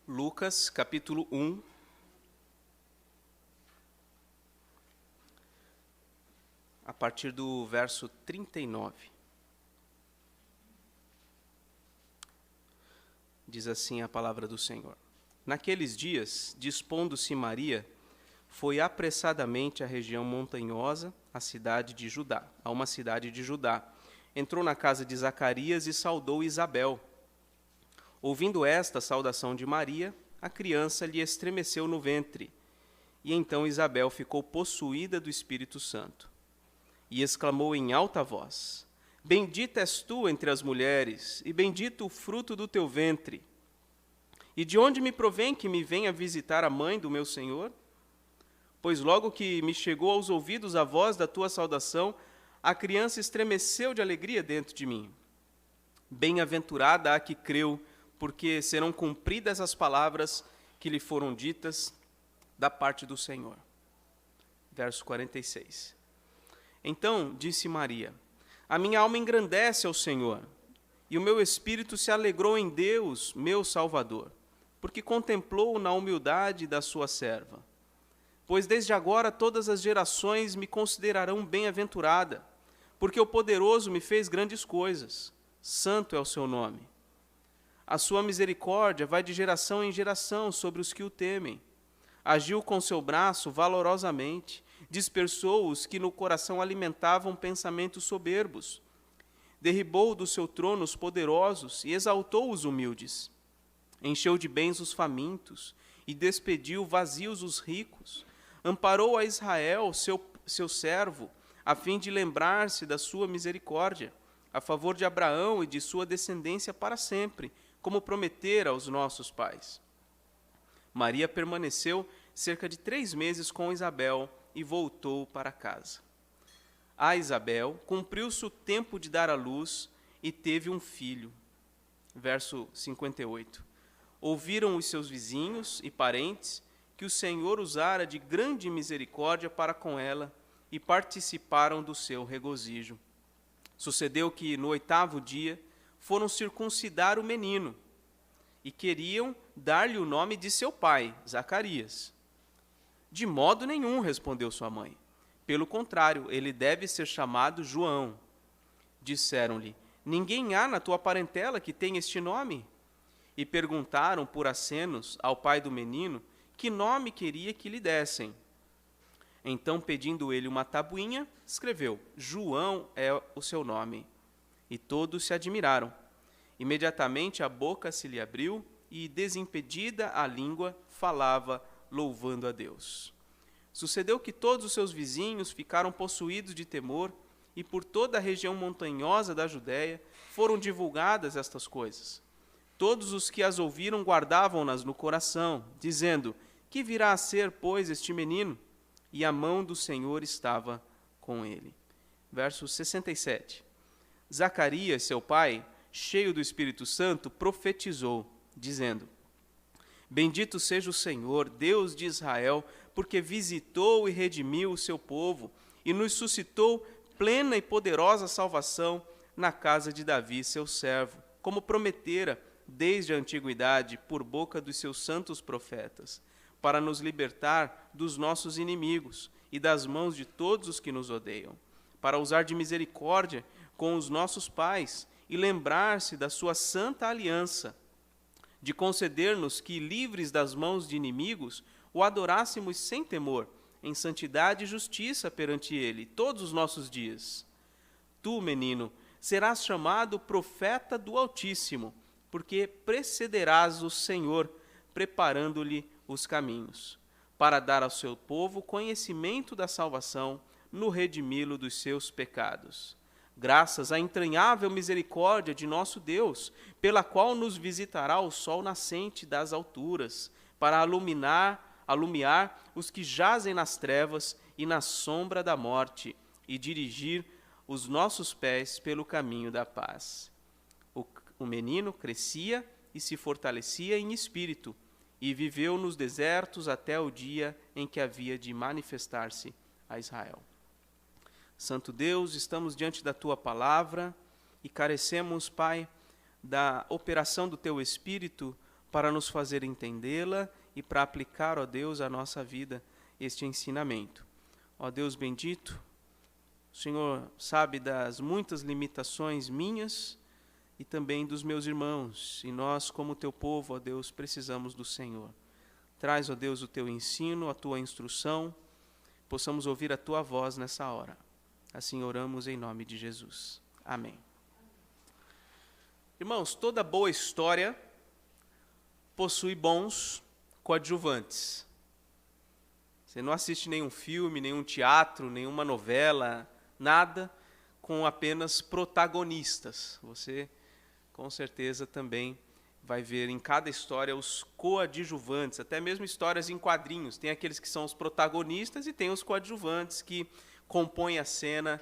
Lucas, capítulo 1, a partir do verso 39. Diz assim a palavra do Senhor. Naqueles dias, dispondo-se Maria, foi apressadamente à região montanhosa, a uma cidade de Judá. Entrou na casa de Zacarias e saudou Isabel. Ouvindo esta saudação de Maria, a criança lhe estremeceu no ventre, e então Isabel ficou possuída do Espírito Santo. E exclamou em alta voz: Bendita és tu entre as mulheres, e bendito o fruto do teu ventre. E de onde me provém que me venha visitar a mãe do meu Senhor? Pois logo que me chegou aos ouvidos a voz da tua saudação, a criança estremeceu de alegria dentro de mim. Bem-aventurada a que creu, porque serão cumpridas as palavras que lhe foram ditas da parte do Senhor. Verso 46. Então disse Maria: A minha alma engrandece ao Senhor, e o meu espírito se alegrou em Deus, meu Salvador, porque contemplou na humildade da sua serva. Pois desde agora todas as gerações me considerarão bem-aventurada, porque o Poderoso me fez grandes coisas. Santo é o seu nome. A sua misericórdia vai de geração em geração sobre os que o temem. Agiu com seu braço valorosamente, dispersou os que no coração alimentavam pensamentos soberbos. Derribou do seu trono os poderosos e exaltou os humildes. Encheu de bens os famintos e despediu vazios os ricos. Amparou a Israel, seu servo, a fim de lembrar-se da sua misericórdia, a favor de Abraão e de sua descendência para sempre, como prometera aos nossos pais. Maria permaneceu cerca de 3 meses com Isabel e voltou para casa. A Isabel cumpriu-se o tempo de dar à luz e teve um filho. Verso 58. Ouviram os seus vizinhos e parentes que o Senhor usara de grande misericórdia para com ela e participaram do seu regozijo. Sucedeu que, no 8º dia, foram circuncidar o menino e queriam dar-lhe o nome de seu pai, Zacarias. De modo nenhum, respondeu sua mãe. Pelo contrário, ele deve ser chamado João. Disseram-lhe: Ninguém há na tua parentela que tenha este nome? E perguntaram por acenos ao pai do menino que nome queria que lhe dessem. Então, pedindo ele uma tabuinha, escreveu: João é o seu nome. E todos se admiraram. Imediatamente a boca se lhe abriu e, desimpedida a língua, falava, louvando a Deus. Sucedeu que todos os seus vizinhos ficaram possuídos de temor, e por toda a região montanhosa da Judéia foram divulgadas estas coisas. Todos os que as ouviram guardavam-nas no coração, dizendo: Que virá a ser, pois, este menino? E a mão do Senhor estava com ele. Verso 67. Zacarias, seu pai, cheio do Espírito Santo, profetizou, dizendo: Bendito seja o Senhor, Deus de Israel, porque visitou e redimiu o seu povo e nos suscitou plena e poderosa salvação na casa de Davi, seu servo, como prometera desde a antiguidade por boca dos seus santos profetas, para nos libertar dos nossos inimigos e das mãos de todos os que nos odeiam, para usar de misericórdia com os nossos pais e lembrar-se da sua santa aliança, de conceder-nos que, livres das mãos de inimigos, o adorássemos sem temor, em santidade e justiça perante ele, todos os nossos dias. Tu, menino, serás chamado profeta do Altíssimo, porque precederás o Senhor, preparando-lhe os caminhos, para dar ao seu povo conhecimento da salvação, no redimi-lo dos seus pecados. Graças à entranhável misericórdia de nosso Deus, pela qual nos visitará o sol nascente das alturas, para alumiar os que jazem nas trevas e na sombra da morte, e dirigir os nossos pés pelo caminho da paz. O menino crescia e se fortalecia em espírito, e viveu nos desertos até o dia em que havia de manifestar-se a Israel. Santo Deus, estamos diante da Tua palavra e carecemos, Pai, da operação do Teu Espírito para nos fazer entendê-la e para aplicar, ó Deus, à nossa vida este ensinamento. Ó Deus bendito, o Senhor sabe das muitas limitações minhas e também dos meus irmãos, e nós, como teu povo, ó Deus, precisamos do Senhor. Traz, ó Deus, o teu ensino, a tua instrução, possamos ouvir a tua voz nessa hora. Assim oramos em nome de Jesus. Amém. Irmãos, toda boa história possui bons coadjuvantes. Você não assiste nenhum filme, nenhum teatro, nenhuma novela, nada com apenas protagonistas. Você, com certeza, também vai ver em cada história os coadjuvantes, até mesmo histórias em quadrinhos. Tem aqueles que são os protagonistas e tem os coadjuvantes que compõem a cena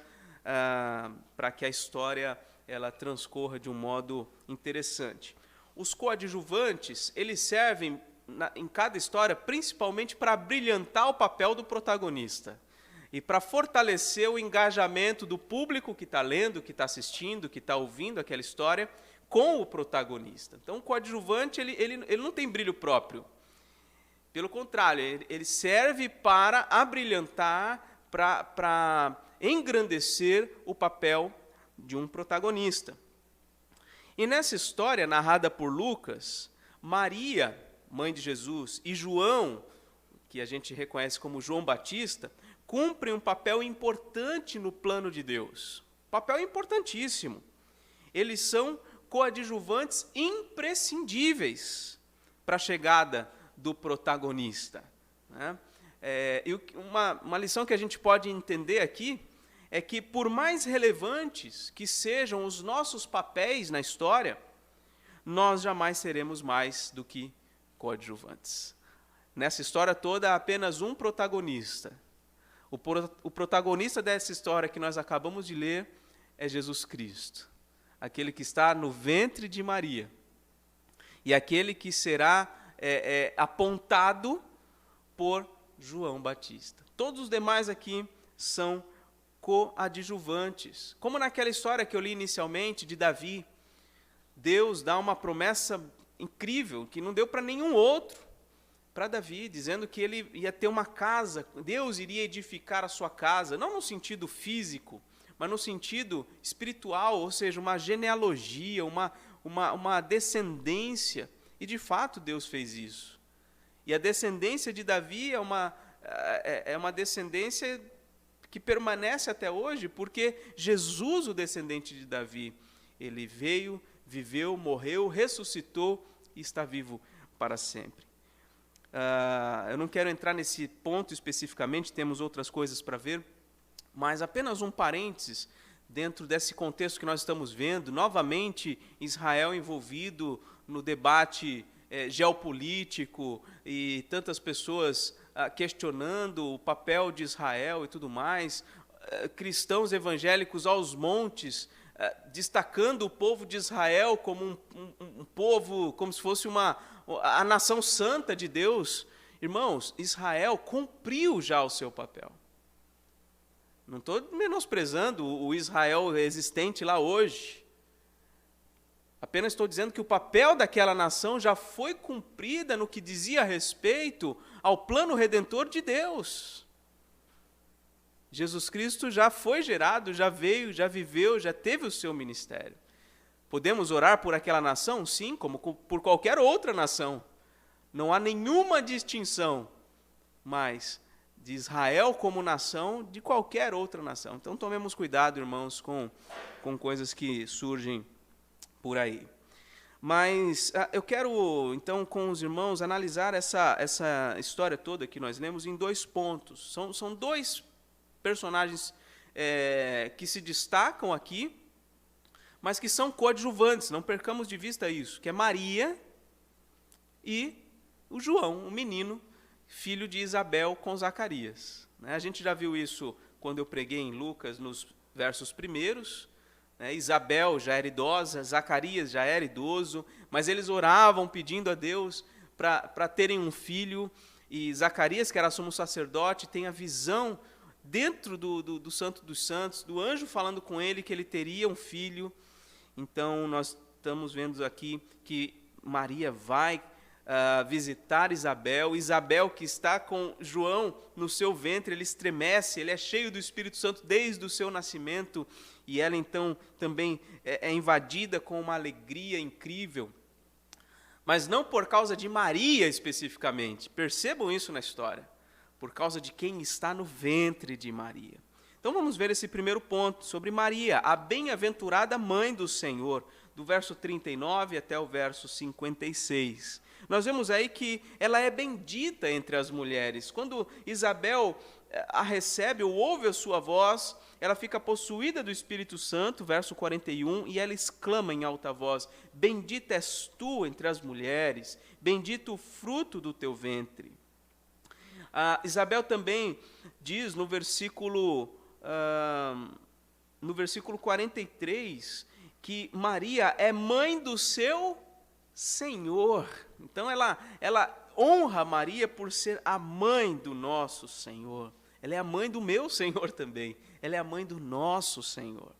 para que a história ela transcorra de um modo interessante. Os coadjuvantes, eles servem em cada história principalmente para brilhantar o papel do protagonista e para fortalecer o engajamento do público que está lendo, que está assistindo, que está ouvindo aquela história com o protagonista. Então, o coadjuvante ele não tem brilho próprio. Pelo contrário, ele serve para abrilhantar, para engrandecer o papel de um protagonista. E nessa história, narrada por Lucas, Maria, mãe de Jesus, e João, que a gente reconhece como João Batista, cumprem um papel importante no plano de Deus. Papel importantíssimo. Eles são coadjuvantes imprescindíveis para a chegada do protagonista. Né? E uma lição que a gente pode entender aqui é que, por mais relevantes que sejam os nossos papéis na história, nós jamais seremos mais do que coadjuvantes. Nessa história toda, há apenas um protagonista. O protagonista dessa história que nós acabamos de ler é Jesus Cristo, aquele que está no ventre de Maria, e aquele que será apontado por João Batista. Todos os demais aqui são coadjuvantes. Como naquela história que eu li inicialmente de Davi, Deus dá uma promessa incrível que não deu para nenhum outro, para Davi, dizendo que ele ia ter uma casa, Deus iria edificar a sua casa, não no sentido físico, mas no sentido espiritual, ou seja, uma genealogia, uma descendência. E, de fato, Deus fez isso. E a descendência de Davi é uma descendência que permanece até hoje, porque Jesus, o descendente de Davi, ele veio, viveu, morreu, ressuscitou e está vivo para sempre. Eu não quero entrar nesse ponto especificamente, temos outras coisas para ver, mas apenas um parênteses dentro desse contexto que nós estamos vendo, novamente Israel envolvido no debate geopolítico e tantas pessoas questionando o papel de Israel e tudo mais, cristãos evangélicos aos montes, destacando o povo de Israel como um povo, como se fosse a nação santa de Deus. Irmãos, Israel cumpriu já o seu papel. Não estou menosprezando o Israel existente lá hoje. Apenas estou dizendo que o papel daquela nação já foi cumprida no que dizia respeito ao plano redentor de Deus. Jesus Cristo já foi gerado, já veio, já viveu, já teve o seu ministério. Podemos orar por aquela nação? Sim, como por qualquer outra nação. Não há nenhuma distinção, mas de Israel como nação, de qualquer outra nação. Então, tomemos cuidado, irmãos, com coisas que surgem por aí. Mas eu quero, então, com os irmãos, analisar essa história toda que nós lemos em 2 pontos. São 2 personagens que se destacam aqui, mas que são coadjuvantes, não percamos de vista isso, que é Maria e o João, o menino, filho de Isabel com Zacarias. A gente já viu isso quando eu preguei em Lucas, nos versos primeiros. Isabel já era idosa, Zacarias já era idoso, mas eles oravam pedindo a Deus para terem um filho, e Zacarias, que era sumo sacerdote, tem a visão dentro do Santo dos Santos, do anjo falando com ele que ele teria um filho. Então, nós estamos vendo aqui que Maria vai visitar Isabel. Isabel, que está com João no seu ventre, ele estremece, ele é cheio do Espírito Santo desde o seu nascimento, e ela então também é invadida com uma alegria incrível. Mas não por causa de Maria especificamente, percebam isso na história, por causa de quem está no ventre de Maria. Então vamos ver esse primeiro ponto sobre Maria, a bem-aventurada mãe do Senhor, do verso 39 até o verso 56. Nós vemos aí que ela é bendita entre as mulheres. Quando Isabel a recebe ou ouve a sua voz, ela fica possuída do Espírito Santo, verso 41, e ela exclama em alta voz: bendita és tu entre as mulheres, bendito o fruto do teu ventre. Isabel também diz no versículo 43, que Maria é mãe do seu Senhor. Então ela honra Maria por ser a mãe do nosso Senhor. Ela é a mãe do meu Senhor também. Ela é a mãe do nosso Senhor.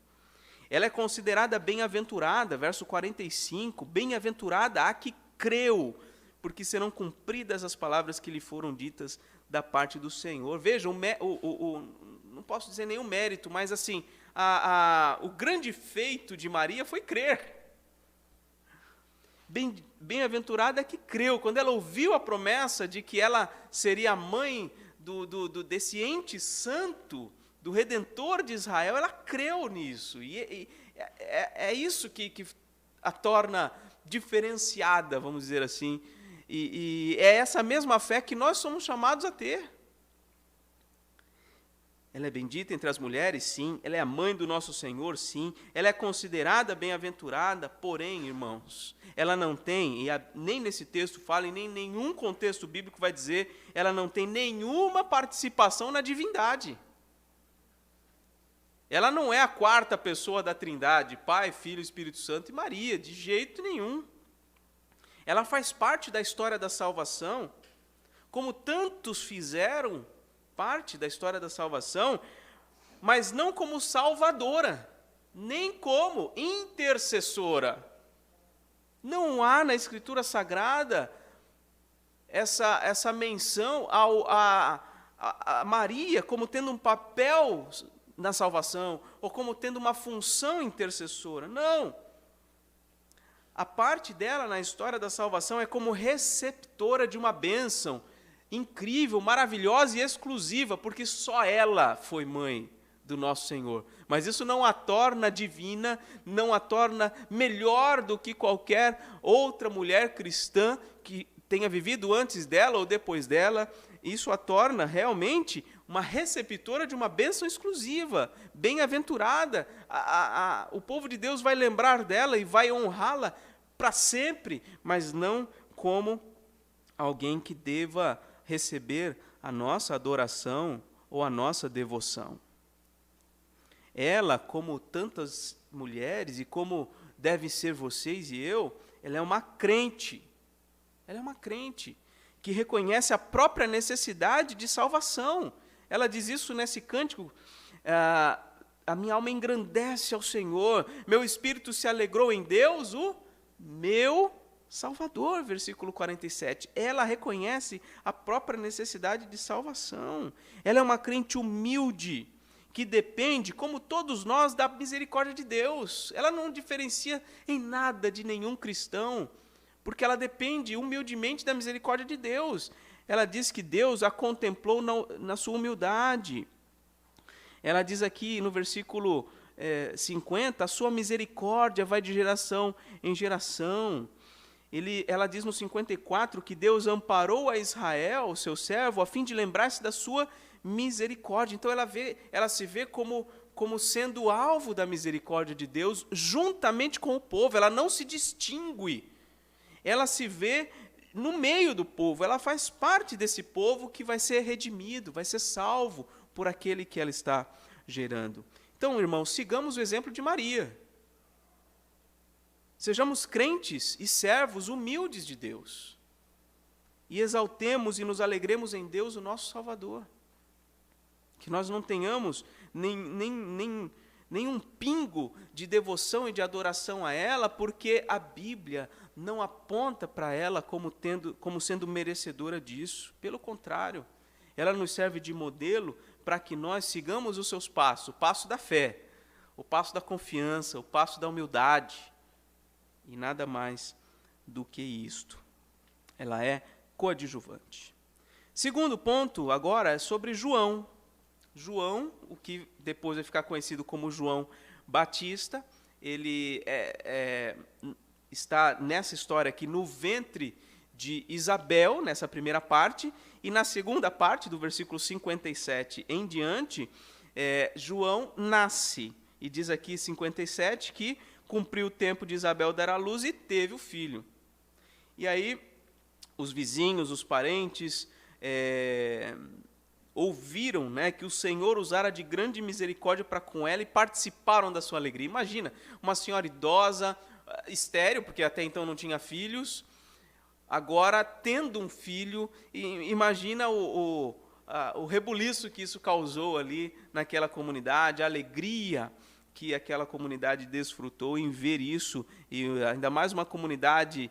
Ela é considerada bem-aventurada, verso 45, bem-aventurada a que creu, porque serão cumpridas as palavras que lhe foram ditas da parte do Senhor. Vejam, não posso dizer nenhum mérito, mas assim, o grande feito de Maria foi crer. Bem-aventurada que creu. Quando ela ouviu a promessa de que ela seria a mãe desse ente santo, do Redentor de Israel, ela creu nisso. E é isso que a torna diferenciada, vamos dizer assim. E é essa mesma fé que nós somos chamados a ter. Ela é bendita entre as mulheres, sim. Ela é a mãe do nosso Senhor, sim. Ela é considerada bem-aventurada, porém, irmãos, ela não tem, nem nesse texto fala, e nem nenhum contexto bíblico vai dizer, ela não tem nenhuma participação na divindade. Ela não é a quarta pessoa da Trindade, Pai, Filho, Espírito Santo e Maria, de jeito nenhum. Ela faz parte da história da salvação, como tantos fizeram parte da história da salvação, mas não como salvadora, nem como intercessora. Não há na Escritura Sagrada essa menção a Maria como tendo um papel na salvação, ou como tendo uma função intercessora. Não. A parte dela na história da salvação é como receptora de uma bênção incrível, maravilhosa e exclusiva, porque só ela foi mãe do nosso Senhor. Mas isso não a torna divina, não a torna melhor do que qualquer outra mulher cristã que tenha vivido antes dela ou depois dela. Isso a torna realmente uma receptora de uma bênção exclusiva, bem-aventurada. O povo de Deus vai lembrar dela e vai honrá-la para sempre, mas não como alguém que deva receber a nossa adoração ou a nossa devoção. Ela, como tantas mulheres, e como devem ser vocês e eu, ela é uma crente. Ela é uma crente que reconhece a própria necessidade de salvação. Ela diz isso nesse cântico: a minha alma engrandece ao Senhor, meu espírito se alegrou em Deus, o meu Salvador, versículo 47. Ela reconhece a própria necessidade de salvação. Ela é uma crente humilde, que depende, como todos nós, da misericórdia de Deus. Ela não diferencia em nada de nenhum cristão, porque ela depende humildemente da misericórdia de Deus. Ela diz que Deus a contemplou na sua humildade. Ela diz aqui no versículo 50, a sua misericórdia vai de geração em geração. Ela diz no 54 que Deus amparou a Israel, o seu servo, a fim de lembrar-se da sua misericórdia. Então ela se vê como sendo alvo da misericórdia de Deus, juntamente com o povo. Ela não se distingue. Ela se vê no meio do povo. Ela faz parte desse povo que vai ser redimido, vai ser salvo por aquele que ela está gerando. Então, irmãos, sigamos o exemplo de Maria. Sejamos crentes e servos humildes de Deus. E exaltemos e nos alegremos em Deus, o nosso Salvador. Que nós não tenhamos nenhum pingo de devoção e de adoração a ela, porque a Bíblia não aponta para ela como sendo merecedora disso. Pelo contrário, ela nos serve de modelo para que nós sigamos os seus passos, o passo da fé, o passo da confiança, o passo da humildade, e nada mais do que isto. Ela é coadjuvante. Segundo ponto, agora, é sobre João. João, o que depois vai ficar conhecido como João Batista, ele está nessa história aqui no ventre de Isabel, nessa primeira parte, e na segunda parte, do versículo 57 em diante, João nasce. E diz aqui, 57, que cumpriu o tempo de Isabel dar à luz e teve o filho. E aí, os vizinhos, os parentes, ouviram, né, que o Senhor usara de grande misericórdia para com ela e participaram da sua alegria. Imagina, uma senhora idosa, estéril, porque até então não tinha filhos, agora tendo um filho, imagina o rebuliço que isso causou ali naquela comunidade, a alegria que aquela comunidade desfrutou em ver isso, e ainda mais uma comunidade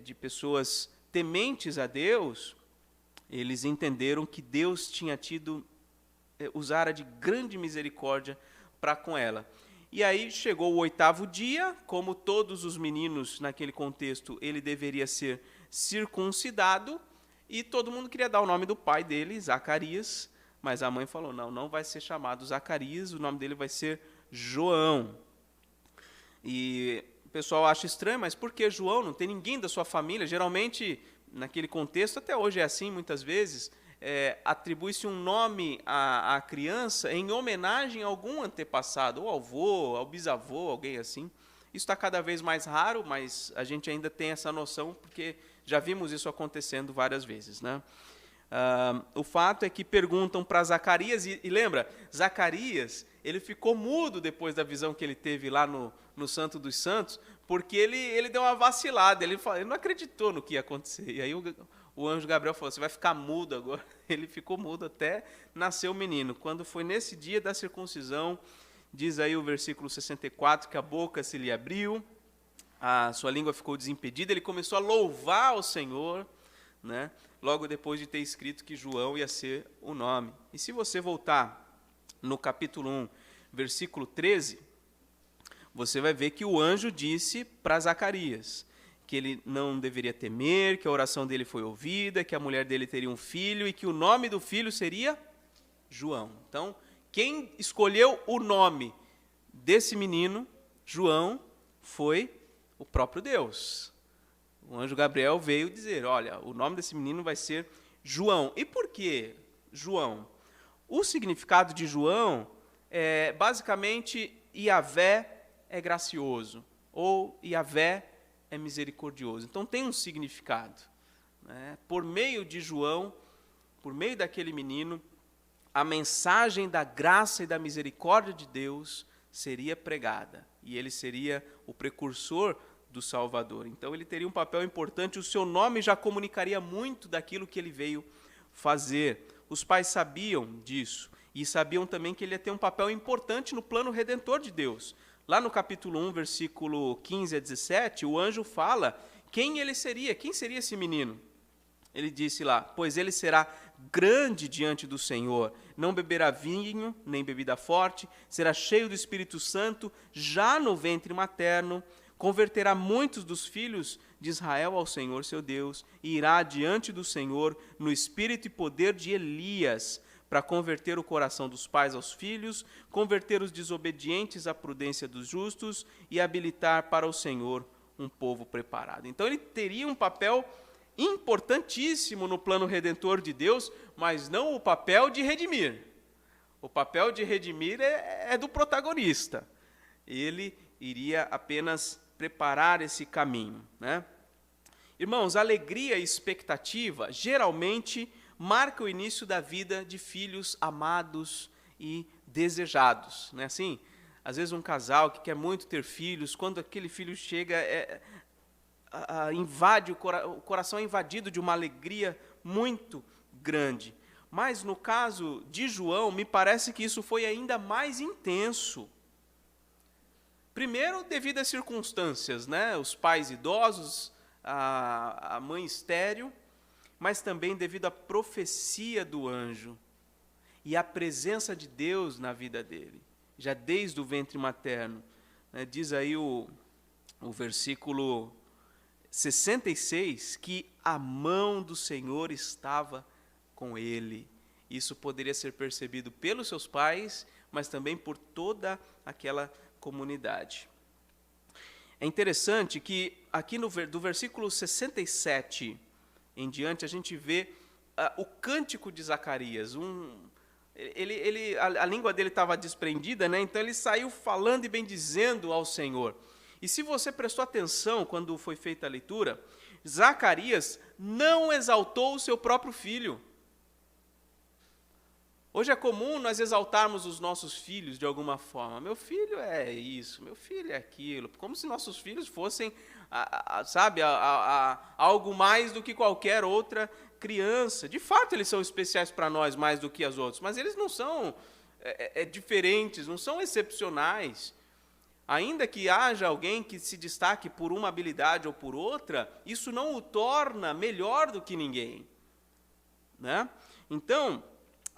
de pessoas tementes a Deus. Eles entenderam que Deus tinha usara de grande misericórdia para com ela. E aí chegou o 8º dia, como todos os meninos naquele contexto, ele deveria ser circuncidado, e todo mundo queria dar o nome do pai dele, Zacarias, mas a mãe falou, não vai ser chamado Zacarias, o nome dele vai ser João. E o pessoal acha estranho, mas por que João? Não tem ninguém da sua família? Geralmente, naquele contexto, até hoje é assim, muitas vezes, atribui-se um nome à criança em homenagem a algum antepassado, ou ao avô, ao bisavô, alguém assim. Isso está cada vez mais raro, mas a gente ainda tem essa noção, porque já vimos isso acontecendo várias vezes, né? O fato é que perguntam para Zacarias, e lembra, Zacarias, ele ficou mudo depois da visão que ele teve lá no Santo dos Santos, porque ele deu uma vacilada, ele não acreditou no que ia acontecer. E aí o anjo Gabriel falou, você vai ficar mudo agora. Ele ficou mudo até nascer o menino. Quando foi nesse dia da circuncisão, diz aí o versículo 64, que a boca se lhe abriu, a sua língua ficou desimpedida, ele começou a louvar o Senhor, né? Logo depois de ter escrito que João ia ser o nome. E se você voltar no capítulo 1, versículo 13, você vai ver que o anjo disse para Zacarias que ele não deveria temer, que a oração dele foi ouvida, que a mulher dele teria um filho e que o nome do filho seria João. Então, quem escolheu o nome desse menino, João, foi o próprio Deus. O anjo Gabriel veio dizer, olha, o nome desse menino vai ser João. E por que João? O significado de João é, basicamente, Yahvé é gracioso, ou Yahvé é misericordioso. Então, tem um significado, né? Por meio de João, por meio daquele menino, a mensagem da graça e da misericórdia de Deus seria pregada, e ele seria o precursor do Salvador. Então, ele teria um papel importante, o seu nome já comunicaria muito daquilo que ele veio fazer. Os pais sabiam disso, e sabiam também que ele ia ter um papel importante no plano redentor de Deus. Lá no capítulo 1, versículo 15 a 17, o anjo fala quem ele seria, quem seria esse menino. Ele disse lá, pois ele será grande diante do Senhor, não beberá vinho, nem bebida forte, será cheio do Espírito Santo, já no ventre materno, converterá muitos dos filhos de Israel ao Senhor seu Deus, e irá diante do Senhor no espírito e poder de Elias, para converter o coração dos pais aos filhos, converter os desobedientes à prudência dos justos e habilitar para o Senhor um povo preparado. Então ele teria um papel importantíssimo no plano redentor de Deus, mas não o papel de redimir. O papel de redimir é do protagonista. Ele iria apenas preparar esse caminho, né? Irmãos, alegria e expectativa geralmente marca o início da vida de filhos amados e desejados, não é assim? Às vezes um casal que quer muito ter filhos, quando aquele filho chega, invade o coração é invadido de uma alegria muito grande. Mas no caso de João, me parece que isso foi ainda mais intenso. Primeiro, devido às circunstâncias, né? Os pais idosos, a mãe estéril, mas também devido à profecia do anjo e à presença de Deus na vida dele, já desde o ventre materno. Né? Diz aí o versículo 66, que a mão do Senhor estava com ele. Isso poderia ser percebido pelos seus pais, mas também por toda aquela comunidade. É interessante que aqui do versículo 67 em diante a gente vê o cântico de Zacarias. A língua dele estava desprendida, né? Então ele saiu falando e bendizendo ao Senhor. E se você prestou atenção quando foi feita a leitura, Zacarias não exaltou o seu próprio filho. Hoje é comum nós exaltarmos os nossos filhos de alguma forma. Meu filho é isso, meu filho é aquilo. Como se nossos filhos fossem, algo mais do que qualquer outra criança. De fato, eles são especiais para nós mais do que as outras, mas eles não são diferentes, não são excepcionais. Ainda que haja alguém que se destaque por uma habilidade ou por outra, isso não o torna melhor do que ninguém. Né? Então,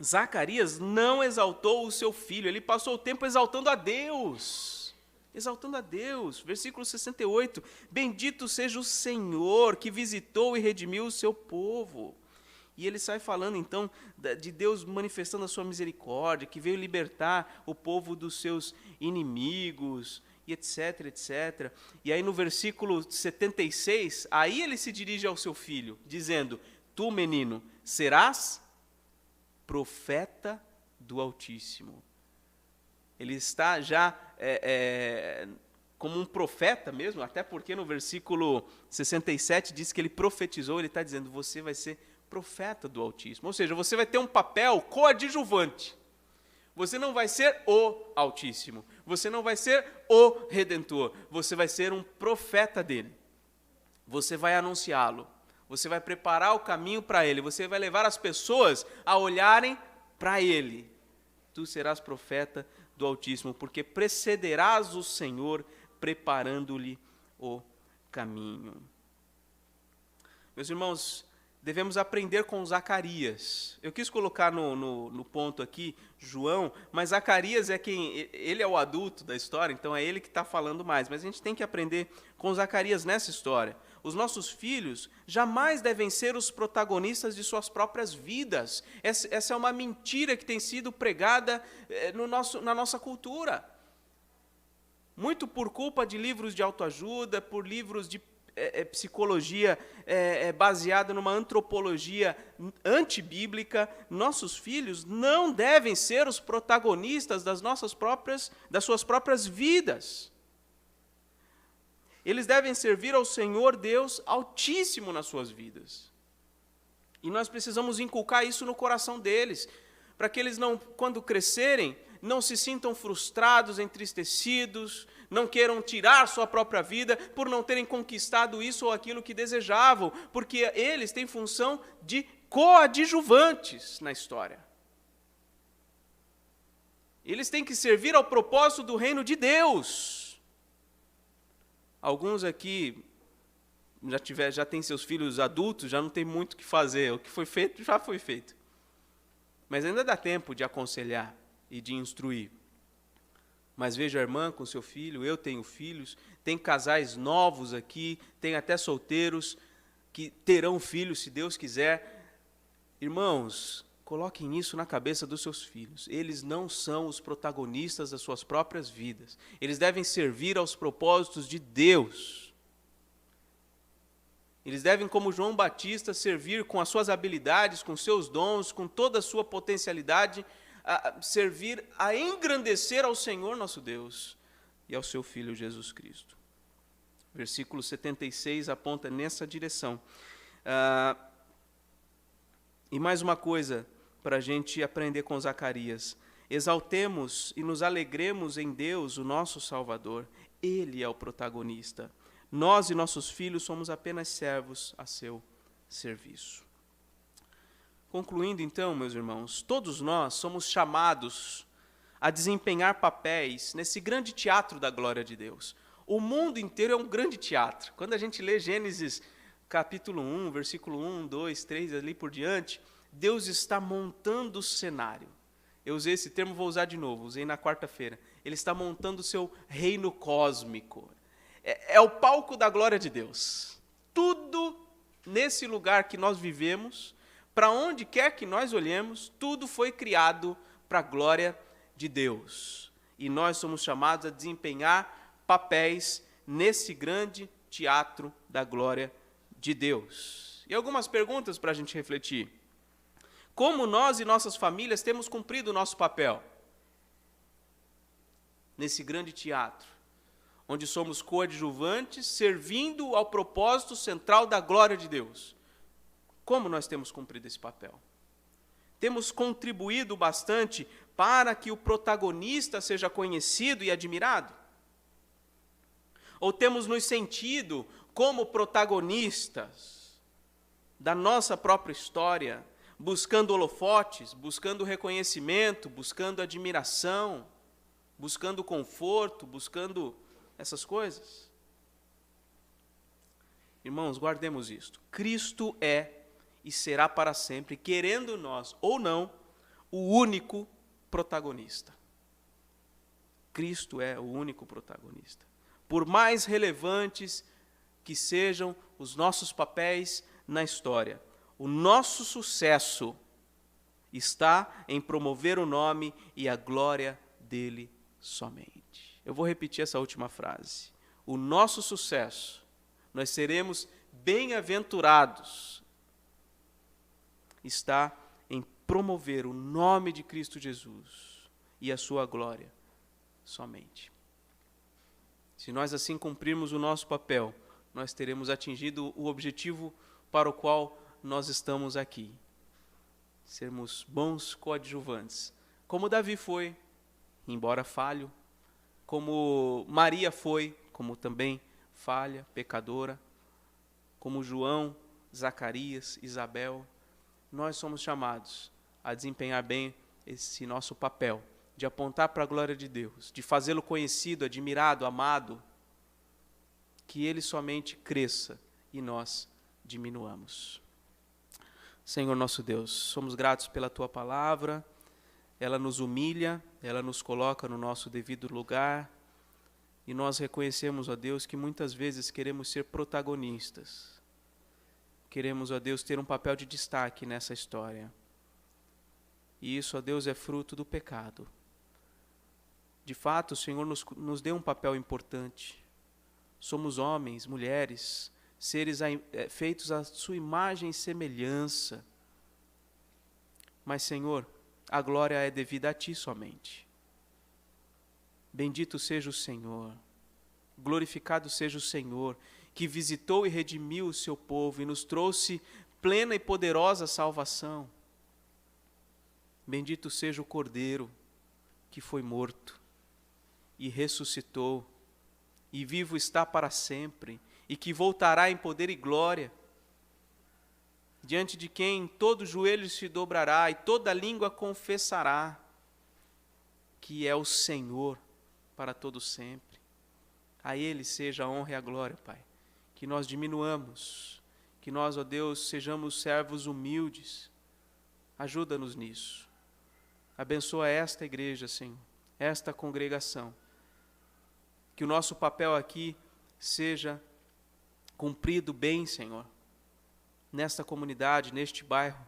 Zacarias não exaltou o seu filho, ele passou o tempo exaltando a Deus. Exaltando a Deus. Versículo 68. Bendito seja o Senhor que visitou e redimiu o seu povo. E ele sai falando, então, de Deus manifestando a sua misericórdia, que veio libertar o povo dos seus inimigos, e etc, etc. E aí no versículo 76, aí ele se dirige ao seu filho, dizendo: tu, menino, serás profeta do Altíssimo. Ele está já como um profeta mesmo, até porque no versículo 67 diz que ele profetizou, ele está dizendo: você vai ser profeta do Altíssimo. Ou seja, você vai ter um papel coadjuvante. Você não vai ser o Altíssimo, você não vai ser o Redentor, você vai ser um profeta dele. Você vai anunciá-lo. Você vai preparar o caminho para ele, você vai levar as pessoas a olharem para ele. Tu serás profeta do Altíssimo, porque precederás o Senhor preparando-lhe o caminho. Meus irmãos, devemos aprender com Zacarias. Eu quis colocar no ponto aqui João, mas Zacarias ele é o adulto da história, então é ele que está falando mais. Mas a gente tem que aprender com Zacarias nessa história. Os nossos filhos jamais devem ser os protagonistas de suas próprias vidas. Essa é uma mentira que tem sido pregada na nossa cultura. Muito por culpa de livros de autoajuda, por livros de psicologia baseada numa antropologia antibíblica. Nossos filhos não devem ser os protagonistas das suas próprias vidas. Eles devem servir ao Senhor Deus Altíssimo nas suas vidas. E nós precisamos inculcar isso no coração deles, para que eles, quando crescerem, não se sintam frustrados, entristecidos, não queiram tirar sua própria vida por não terem conquistado isso ou aquilo que desejavam, porque eles têm função de coadjuvantes na história. Eles têm que servir ao propósito do reino de Deus. Alguns aqui já têm seus filhos adultos, já não tem muito o que fazer. O que foi feito, já foi feito. Mas ainda dá tempo de aconselhar e de instruir. Mas veja a irmã com seu filho, eu tenho filhos, tem casais novos aqui, tem até solteiros que terão filhos, se Deus quiser. Irmãos, coloquem isso na cabeça dos seus filhos. Eles não são os protagonistas das suas próprias vidas. Eles devem servir aos propósitos de Deus. Eles devem, como João Batista, servir com as suas habilidades, com seus dons, com toda a sua potencialidade, servir a engrandecer ao Senhor nosso Deus e ao seu Filho Jesus Cristo. Versículo 76 aponta nessa direção. E mais uma coisa para a gente aprender com Zacarias: exaltemos e nos alegremos em Deus, o nosso Salvador. Ele é o protagonista. Nós e nossos filhos somos apenas servos a seu serviço. Concluindo então, meus irmãos, todos nós somos chamados a desempenhar papéis nesse grande teatro da glória de Deus. O mundo inteiro é um grande teatro. Quando a gente lê Gênesis capítulo 1, versículo 1, 2, 3, ali por diante, Deus está montando o cenário. Eu usei esse termo, vou usar de novo, usei na quarta-feira. Ele está montando o seu reino cósmico. É o palco da glória de Deus. Tudo nesse lugar que nós vivemos, para onde quer que nós olhemos, tudo foi criado para a glória de Deus. E nós somos chamados a desempenhar papéis nesse grande teatro da glória de Deus. E algumas perguntas para a gente refletir. Como nós e nossas famílias temos cumprido o nosso papel nesse grande teatro, onde somos coadjuvantes, servindo ao propósito central da glória de Deus? Como nós temos cumprido esse papel? Temos contribuído bastante para que o protagonista seja conhecido e admirado? Ou temos nos sentido como protagonistas da nossa própria história, buscando holofotes, buscando reconhecimento, buscando admiração, buscando conforto, buscando essas coisas? Irmãos, guardemos isto. Cristo é e será para sempre, querendo nós ou não, o único protagonista. Cristo é o único protagonista. Por mais relevantes que sejam os nossos papéis na história, o nosso sucesso está em promover o nome e a glória dele somente. Eu vou repetir essa última frase. O nosso sucesso, nós seremos bem-aventurados, está em promover o nome de Cristo Jesus e a sua glória somente. Se nós assim cumprirmos o nosso papel, nós teremos atingido o objetivo para o qual nós estamos aqui. Sermos bons coadjuvantes, como Davi foi, embora falho, como Maria foi, como também falha, pecadora, como João, Zacarias, Isabel. Nós somos chamados a desempenhar bem esse nosso papel, de apontar para a glória de Deus, de fazê-lo conhecido, admirado, amado, que ele somente cresça e nós diminuamos. Senhor nosso Deus, somos gratos pela Tua palavra, ela nos humilha, ela nos coloca no nosso devido lugar, e nós reconhecemos, ó Deus, que muitas vezes queremos ser protagonistas. Queremos, ó Deus, ter um papel de destaque nessa história. E isso, ó Deus, é fruto do pecado. De fato, o Senhor nos deu um papel importante. Somos homens, mulheres, seres feitos à sua imagem e semelhança. Mas, Senhor, a glória é devida a Ti somente. Bendito seja o Senhor, glorificado seja o Senhor, que visitou e redimiu o seu povo e nos trouxe plena e poderosa salvação. Bendito seja o Cordeiro, que foi morto e ressuscitou, e vivo está para sempre, e que voltará em poder e glória, diante de quem todo joelho se dobrará e toda língua confessará que é o Senhor para todo sempre. A Ele seja a honra e a glória, Pai. Que nós diminuamos, que nós, ó Deus, sejamos servos humildes. Ajuda-nos nisso. Abençoa esta igreja, Senhor, esta congregação. Que o nosso papel aqui seja cumprido bem, Senhor, nesta comunidade, neste bairro.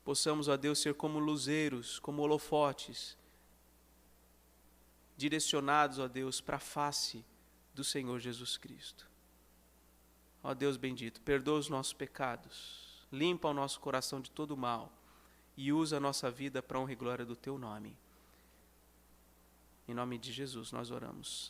Possamos, ó Deus, ser como luzeiros, como holofotes, direcionados, ó Deus, para a face do Senhor Jesus Cristo. Ó Deus bendito, perdoa os nossos pecados, limpa o nosso coração de todo mal e usa a nossa vida para a honra e glória do Teu nome. Em nome de Jesus nós oramos.